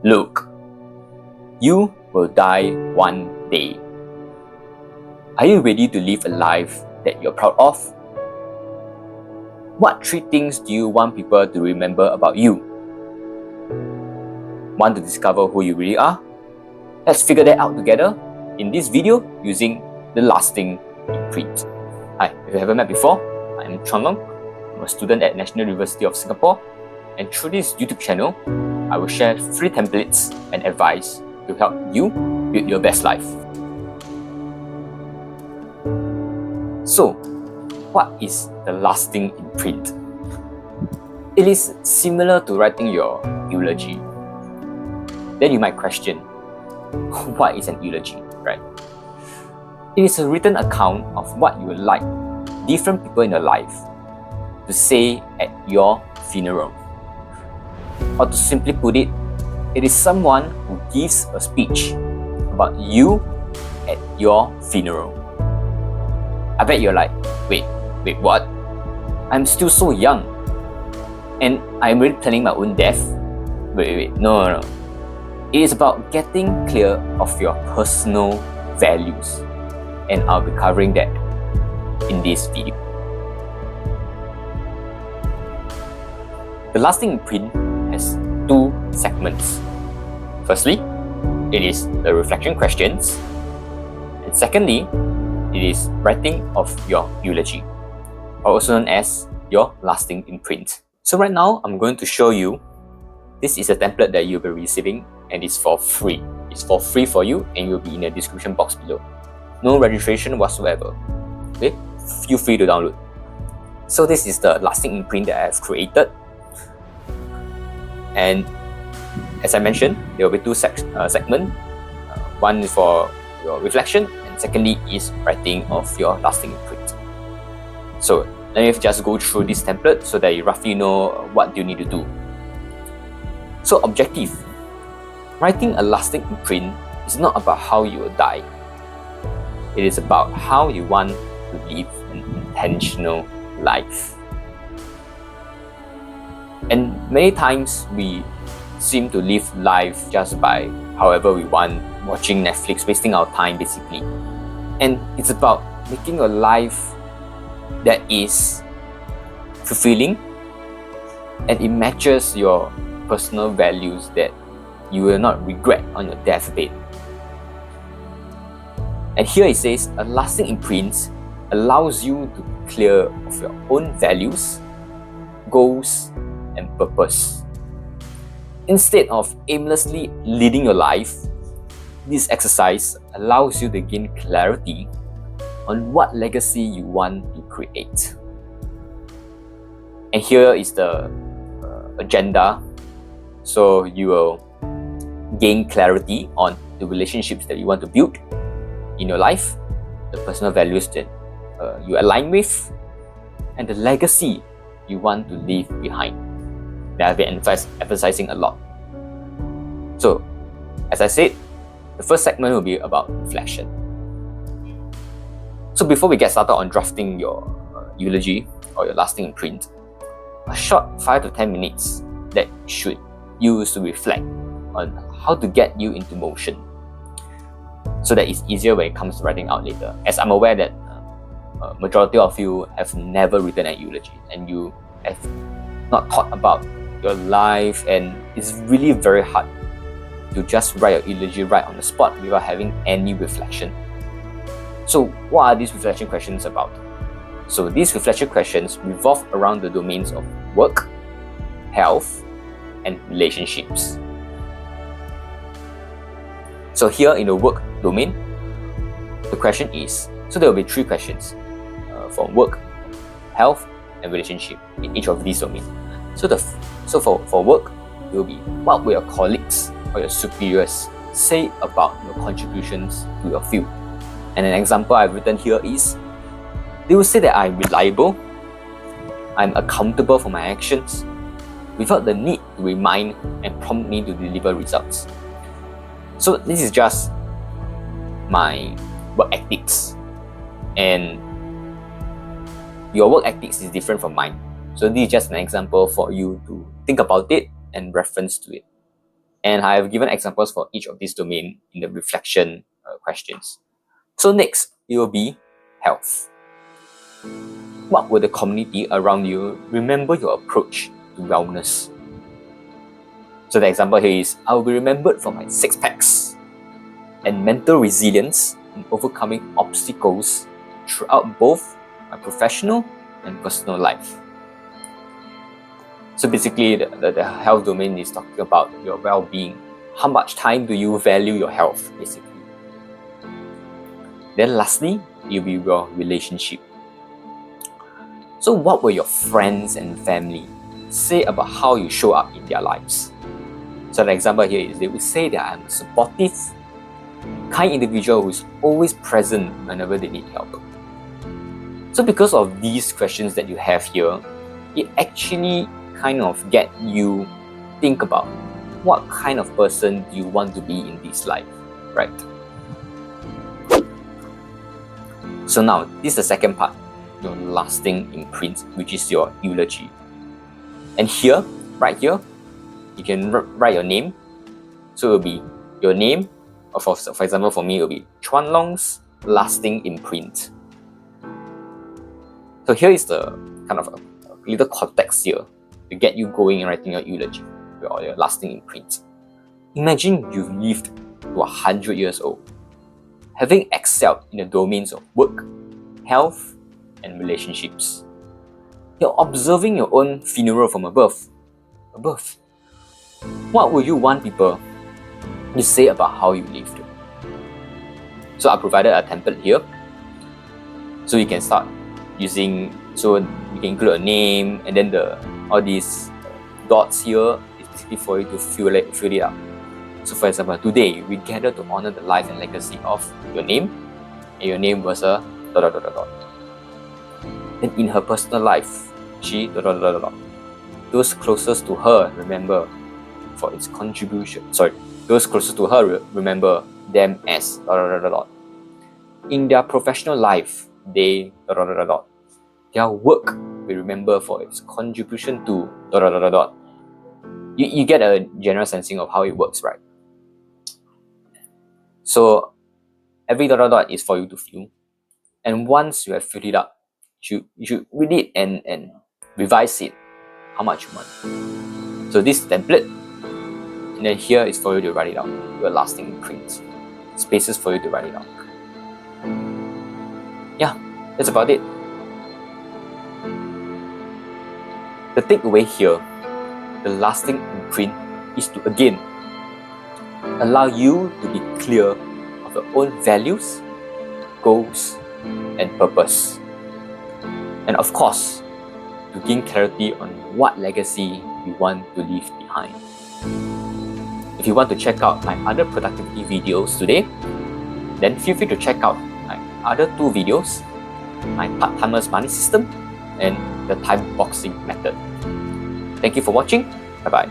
Look, you will die one day. Are you ready to live a life that you're proud of? What 3 things do you want people to remember about you? Want to discover who you really are? Let's figure that out together in this video using the Lasting Imprint. Hi, if you haven't met before, I'm Chuan Long. I'm a student at National University of Singapore, and through this YouTube channel, I will share free templates and advice to help you build your best life. So, what is the Lasting Imprint? It is similar to writing your eulogy. Then you might question, what is an eulogy, right? It is a written account of what you would like different people in your life to say at your funeral. Or to simply put it, it is someone who gives a speech about you at your funeral. I bet you're like, wait, what? I'm still so young and I'm already planning my own death? Wait, no. It is about getting clear of your personal values, and I'll be covering that in this video. The Lasting Imprint has 2 segments. Firstly, it is the reflection questions, and secondly, it is writing of your eulogy, also known as your Lasting Imprint. So right now, I'm going to show you. This is a template that you'll be receiving, and it's for free. It's for free for you, and you'll be in the description box below. No registration whatsoever. Okay, feel free to download. So this is the Lasting Imprint that I have created. And as I mentioned, there will be 2 segments. One is for your reflection, and secondly is writing of your Lasting Imprint. So let me just go through this template so that you roughly know what you need to do. So objective. Writing a Lasting Imprint is not about how you will die. It is about how you want to live an intentional life. And many times we seem to live life just by however we want, watching Netflix, wasting our time basically. And it's about making a life that is fulfilling and it matches your personal values that you will not regret on your deathbed. And here it says, a Lasting Imprint allows you to be clear of your own values, goals, and purpose. Instead of aimlessly leading your life, this exercise allows you to gain clarity on what legacy you want to create. And here is the agenda. So you will gain clarity on the relationships that you want to build in your life, the personal values that you align with, and the legacy you want to leave behind. That I've been emphasizing a lot. So, as I said, the first segment will be about reflection. So before we get started on drafting your eulogy or your Lasting Imprint, a short 5 to 10 minutes that you should use to reflect on how to get you into motion, so that it's easier when it comes to writing out later. As I'm aware that majority of you have never written an eulogy and you have not thought about your life, and it's really very hard to just write your eulogy right on the spot without having any reflection. So what are these reflection questions about? So these reflection questions revolve around the domains of work, health, and relationships. So here in the work domain, the question is, so there will be 3 questions for work, health, and relationship in each of these domains. So for work, it will be, what will your colleagues or your superiors say about your contributions to your field? And an example I've written here is, they will say that I'm reliable, I'm accountable for my actions, without the need to remind and prompt me to deliver results. So this is just my work ethics, and your work ethics is different from mine. So this is just an example for you to think about it and reference to it. And I have given examples for each of these domains in the reflection questions. So next, it will be health. What will the community around you remember your approach to wellness? So the example here is, I will be remembered for my 6-packs and mental resilience in overcoming obstacles throughout both my professional and personal life. So basically, the health domain is talking about your well-being. How much time do you value your health, basically? Then lastly, it will be your relationship. So what will your friends and family say about how you show up in their lives? So the example here is, they would say that I'm a supportive, kind individual who is always present whenever they need help. So because of these questions that you have here, it actually kind of get you think about what kind of person do you want to be in this life, right? So now, this is the second part, your lasting imprint, which is your eulogy. And here, right here, you can write your name. So it will be your name, or for example, for me, it will be Chuan Long's lasting imprint. So here is the kind of a little context here to get you going and writing your eulogy or your lasting imprint. Imagine you've lived to 100 years old, having excelled in the domains of work, health, and relationships. You're observing your own funeral from above. What would you want people to say about how you lived? So I provided a template here. So you can start using, so you can include a name, and then all these dots here is basically for you to fill it up. So for example, today we gather to honor the life and legacy of your name, and your name was a ... And in her personal life, she ... Those closest to her remember for its contribution. Those closest to her remember them as ... In their professional life, they ... Their work we remember for its contribution to ... You get a general sensing of how it works, right? So every ... is for you to fill. And once you have filled it up, you should read it and revise it how much you want. So this template, and then here is for you to write it out, your lasting imprint. Spaces for you to write it out. Yeah, that's about it. The takeaway here, the lasting imprint, is to again allow you to be clear of your own values, goals, and purpose. And of course, to gain clarity on what legacy you want to leave behind. If you want to check out my other productivity videos today, then feel free to check out my other 2 videos, my part-timer's money system and the time boxing method. Thank you for watching. Bye-bye.